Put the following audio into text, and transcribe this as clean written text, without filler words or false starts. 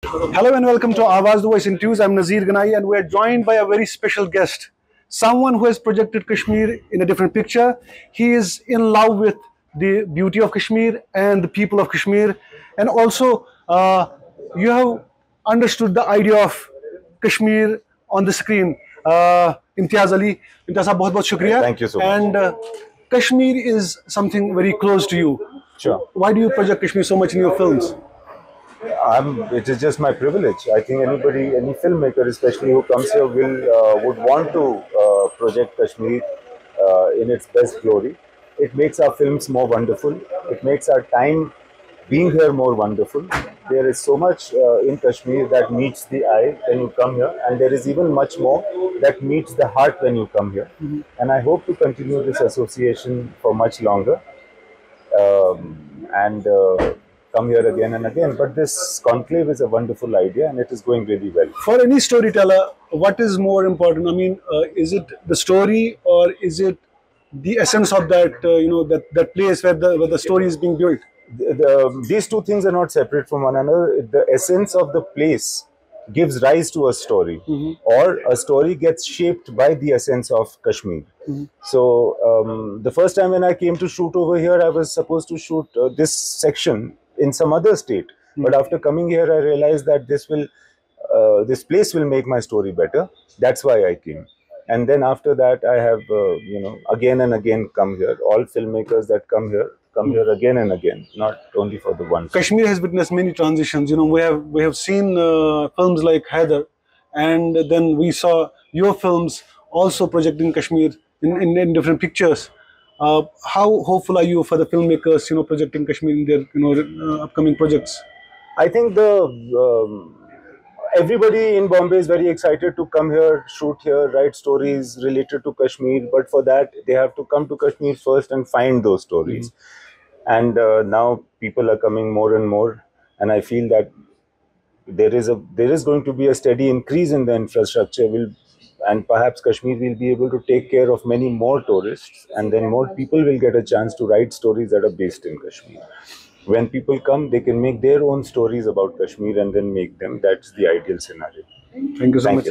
Hello and welcome to Awaaz The Voice interviews. I'm Nazir, Gnayi, and we're joined by a very special guest, someone who has projected Kashmir in a different picture. He is in love with the beauty of Kashmir and the people of Kashmir, and also you have understood the idea of Kashmir on the screen. Imtiaz Ali, Imtiaz साहब बहुत बहुत शुक्रिया. Thank you so much. And Kashmir is something very close to you. Sure. Why do you project Kashmir so much in your films? It is just my privilege. I think anybody, any filmmaker especially who comes here would want to project Kashmir in its best glory. It makes our films more wonderful. It makes our time being here more wonderful. There is so much in Kashmir that meets the eye when you come here, and there is even much more that meets the heart when you come here. Mm-hmm. And I hope to continue this association for much longer. Come here again and again. But this conclave is a wonderful idea and it is going really well. For any storyteller, what is more important? I mean, is it the story or is it the essence of that, that place where the story is being built? These two things are not separate from one another. The essence of the place gives rise to a story, mm-hmm. or a story gets shaped by the essence of Kashmir. Mm-hmm. So the first time when I came to shoot over here, I was supposed to shoot this section in some other state. Mm-hmm. But after coming here, I realized that this place will make my story better. That's why I came. And then after that, I have, again and again come here. All filmmakers that come here here again and again, not only for the one. Kashmir has witnessed many transitions. We have seen films like Haider, and then we saw your films also projecting Kashmir in different pictures. How hopeful are you for the filmmakers, projecting Kashmir in their upcoming projects? I think everybody in Bombay is very excited to come here, shoot here, write stories related to Kashmir. But for that, they have to come to Kashmir first and find those stories. Mm-hmm. And now people are coming more and more, and I feel that there is going to be a steady increase in the infrastructure. And perhaps Kashmir will be able to take care of many more tourists, and then more people will get a chance to write stories that are based in Kashmir. When people come, they can make their own stories about Kashmir and then make them. That's the ideal scenario. Thank you so much.